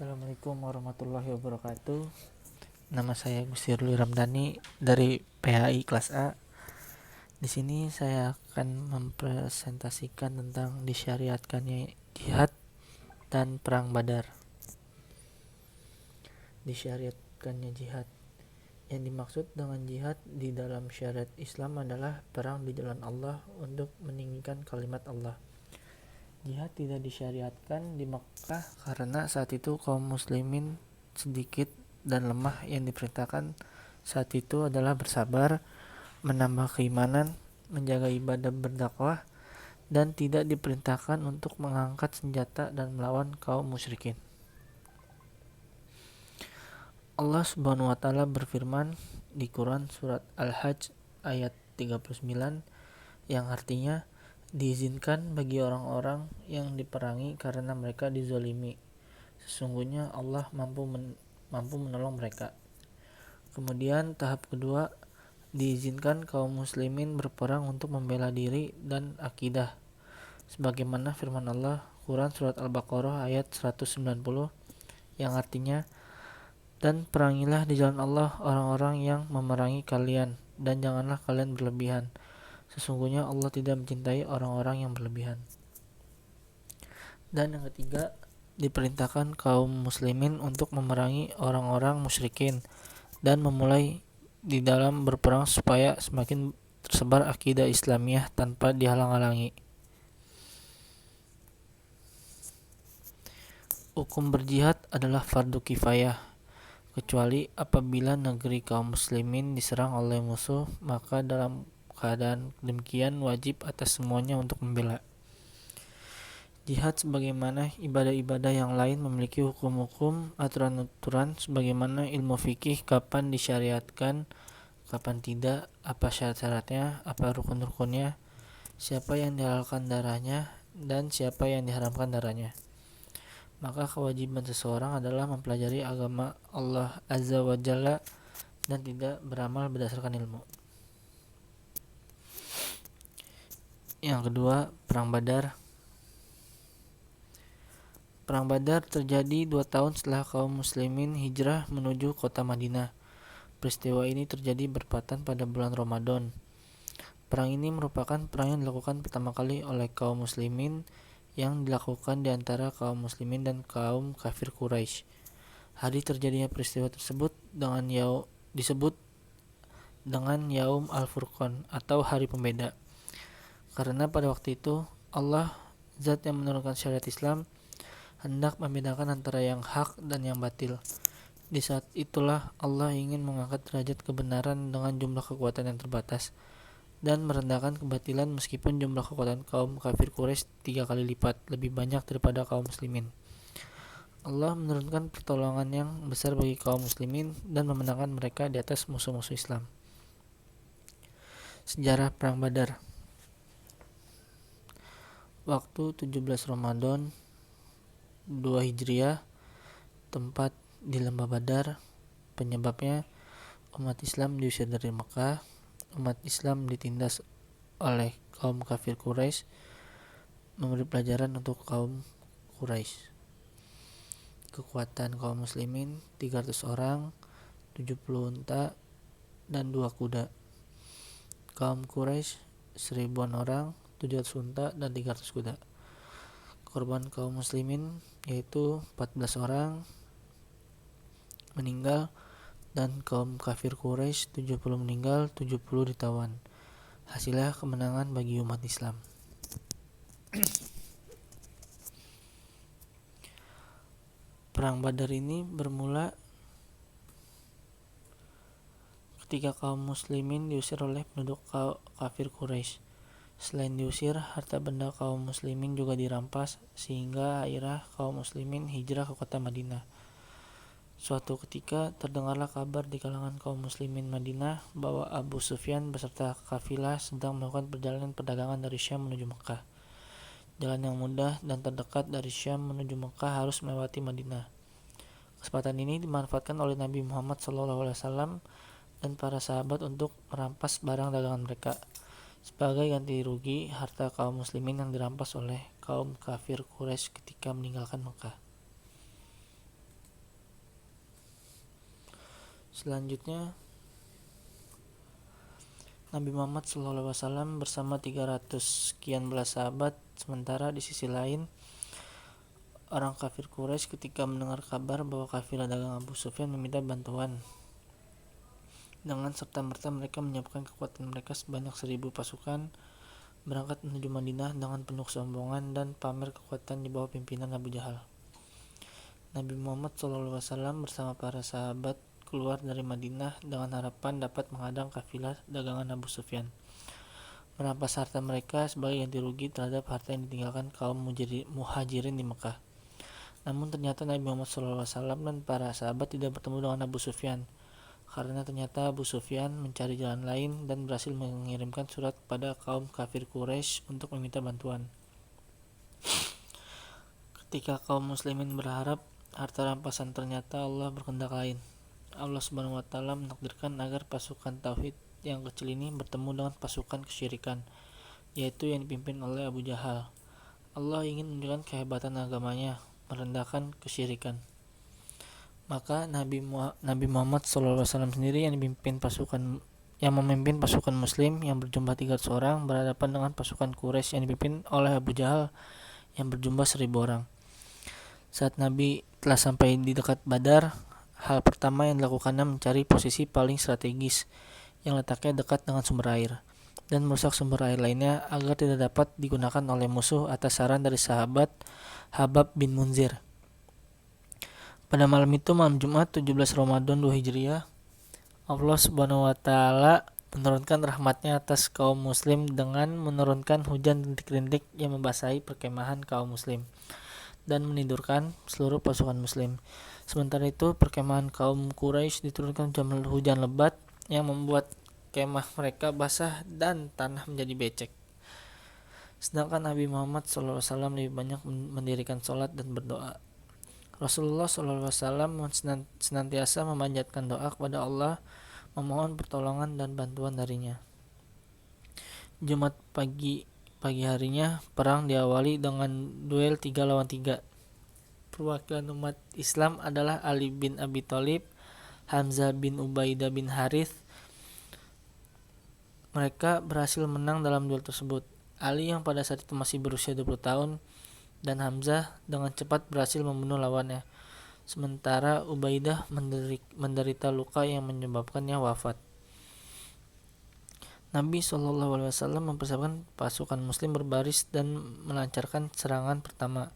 Assalamualaikum warahmatullahi wabarakatuh. Nama saya Gusirul Ramdhani dari PHI kelas A. Di sini saya akan mempresentasikan tentang disyariatkannya jihad dan perang Badar. Disyariatkannya jihad. Yang dimaksud dengan jihad di dalam syariat Islam adalah perang di jalan Allah untuk meninggikan kalimat Allah. Jihad tidak disyariatkan di Makkah karena saat itu kaum muslimin sedikit dan lemah. Yang diperintahkan saat itu adalah bersabar, menambah keimanan, menjaga ibadah, berdakwah, dan tidak diperintahkan untuk mengangkat senjata dan melawan kaum musyrikin. Allah Subhanahu wa taala berfirman di Quran surat Al-Hajj ayat 39 yang artinya diizinkan bagi orang-orang yang diperangi karena mereka dizolimi. Sesungguhnya Allah mampu menolong mereka. Kemudian tahap kedua, diizinkan kaum muslimin berperang untuk membela diri dan akidah. Sebagaimana firman Allah Quran surat Al-Baqarah ayat 190 yang artinya, dan perangilah di jalan Allah orang-orang yang memerangi kalian, dan janganlah kalian berlebihan. Sesungguhnya Allah tidak mencintai orang-orang yang berlebihan. Dan yang ketiga, diperintahkan kaum muslimin untuk memerangi orang-orang musyrikin dan memulai di dalam berperang supaya semakin tersebar akidah Islamiyah tanpa dihalang-halangi. Hukum berjihad adalah fardu kifayah, kecuali apabila negeri kaum muslimin diserang oleh musuh, maka dalam keadaan demikian wajib atas semuanya untuk membela. Jihad sebagaimana ibadah-ibadah yang lain memiliki hukum-hukum, aturan-aturan sebagaimana ilmu fikih, kapan disyariatkan, kapan tidak, apa syarat-syaratnya, apa rukun-rukunnya, siapa yang dihalalkan darahnya, dan siapa yang diharamkan darahnya. Maka kewajiban seseorang adalah mempelajari agama Allah Azza wa Jalla dan tidak beramal berdasarkan ilmu. Yang kedua, Perang Badar. Perang Badar terjadi 2 tahun setelah kaum muslimin hijrah menuju kota Madinah. Peristiwa ini terjadi bertepatan pada bulan Ramadan. Perang ini merupakan perang yang dilakukan pertama kali oleh kaum muslimin, yang dilakukan di antara kaum muslimin dan kaum kafir Quraisy. Hari terjadinya peristiwa tersebut disebut dengan Yaum Al-Furqan atau Hari Pembeda. Karena pada waktu itu Allah, Zat yang menurunkan syariat Islam, hendak membedakan antara yang hak dan yang batil. Di saat itulah Allah ingin mengangkat derajat kebenaran dengan jumlah kekuatan yang terbatas dan merendahkan kebatilan, meskipun jumlah kekuatan kaum kafir Quraisy 3 kali lipat lebih banyak daripada kaum muslimin. Allah menurunkan pertolongan yang besar bagi kaum muslimin dan memenangkan mereka di atas musuh-musuh Islam. Sejarah Perang Badar. Waktu 17 Ramadan 2 Hijriah, tempat di Lembah Badar. Penyebabnya, umat Islam diusir dari Mekah, umat Islam ditindas oleh kaum kafir Quraisy, memberi pelajaran untuk kaum Quraisy. Kekuatan kaum muslimin 300 orang, 70 unta, dan 2 kuda. Kaum Quraisy 1000-an orang, 700 unta, dan 300 kuda. Korban kaum muslimin yaitu 14 orang meninggal, dan kaum kafir Quraisy 70 meninggal, 70 ditawan. Hasilnya kemenangan bagi umat Islam. Perang Badar ini bermula ketika kaum muslimin diusir oleh penduduk kafir Quraisy. Selain diusir, harta benda kaum muslimin juga dirampas, sehingga akhirnya kaum muslimin hijrah ke kota Madinah. Suatu ketika terdengarlah kabar di kalangan kaum muslimin Madinah bahwa Abu Sufyan beserta kafilah sedang melakukan perjalanan perdagangan dari Syam menuju Mekah. Jalan yang mudah dan terdekat dari Syam menuju Mekah harus melewati Madinah. Kesempatan ini dimanfaatkan oleh Nabi Muhammad SAW dan para sahabat untuk merampas barang dagangan mereka. Sebagai ganti rugi harta kaum muslimin yang dirampas oleh kaum kafir Quraisy ketika meninggalkan Mekah. Selanjutnya, Nabi Muhammad SAW bersama 300 sekian belas sahabat. Sementara di sisi lain, orang kafir Quraisy ketika mendengar kabar bahwa kafilah dagang Abu Sufyan meminta bantuan, dengan serta-merta mereka menyiapkan kekuatan mereka sebanyak 1.000 pasukan, berangkat menuju Madinah dengan penuh kesombongan dan pamer kekuatan di bawah pimpinan Abu Jahal. Nabi Muhammad SAW bersama para sahabat keluar dari Madinah dengan harapan dapat menghadang kafilah dagangan Abu Sufyan, merampas harta mereka sebagai ganti rugi terhadap harta yang ditinggalkan kaum muhajirin di Mekah. Namun ternyata Nabi Muhammad SAW dan para sahabat tidak bertemu dengan Abu Sufyan, karena ternyata Abu Sufyan mencari jalan lain dan berhasil mengirimkan surat kepada kaum kafir Quraisy untuk meminta bantuan. Ketika kaum muslimin berharap harta rampasan, ternyata Allah berkehendak lain. Allah Subhanahu wa taala menakdirkan agar pasukan tauhid yang kecil ini bertemu dengan pasukan kesyirikan, yaitu yang dipimpin oleh Abu Jahal. Allah ingin menunjukkan kehebatan agamanya, merendahkan kesyirikan. Maka Nabi Muhammad SAW sendiri yang memimpin pasukan muslim yang berjumlah 300 orang berhadapan dengan pasukan Quraisy yang dipimpin oleh Abu Jahal yang berjumlah 1.000 orang. Saat Nabi telah sampai di dekat Badar, hal pertama yang dilakukannya mencari posisi paling strategis yang letaknya dekat dengan sumber air dan merusak sumber air lainnya agar tidak dapat digunakan oleh musuh atas saran dari sahabat Habab bin Munzir. Pada malam itu, malam Jumat 17 Ramadan 2 Hijriah, Allah Subhanahu wa taala menurunkan rahmatnya atas kaum muslim dengan menurunkan hujan rintik-rintik yang membasahi perkemahan kaum muslim dan menidurkan seluruh pasukan muslim. Sementara itu, perkemahan kaum Quraisy diturunkan hujan lebat yang membuat kemah mereka basah dan tanah menjadi becek. Sedangkan Nabi Muhammad SAW lebih banyak mendirikan sholat dan berdoa. Rasulullah SAW senantiasa memanjatkan doa kepada Allah, memohon pertolongan dan bantuan darinya. Jumat pagi harinya, perang diawali dengan duel 3 lawan 3. Perwakilan umat Islam adalah Ali bin Abi Thalib, Hamzah bin Ubaidah bin Harith. Mereka berhasil menang dalam duel tersebut. Ali yang pada saat itu masih berusia 20 tahun dan Hamzah dengan cepat berhasil membunuh lawannya. Sementara Ubaidah menderita luka yang menyebabkannya wafat. Nabi SAW mempersiapkan pasukan muslim berbaris dan melancarkan serangan pertama.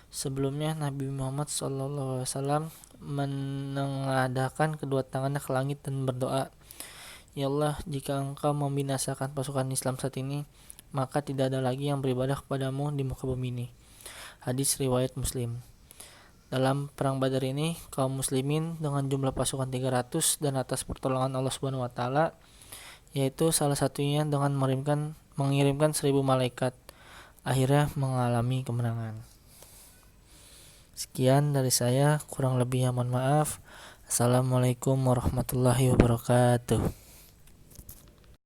Sebelumnya Nabi Muhammad SAW menengadahkan kedua tangannya ke langit dan berdoa, "Ya Allah, jika Engkau membinasakan pasukan Islam saat ini, maka tidak ada lagi yang beribadah kepadamu di muka bumi ini." Hadis riwayat Muslim. Dalam perang Badar ini, kaum muslimin dengan jumlah pasukan 300 dan atas pertolongan Allah Subhanahu wa taala, yaitu salah satunya dengan mengirimkan 1.000 malaikat, akhirnya mengalami kemenangan. Sekian dari saya, kurang lebihnya mohon maaf. Assalamualaikum warahmatullahi wabarakatuh.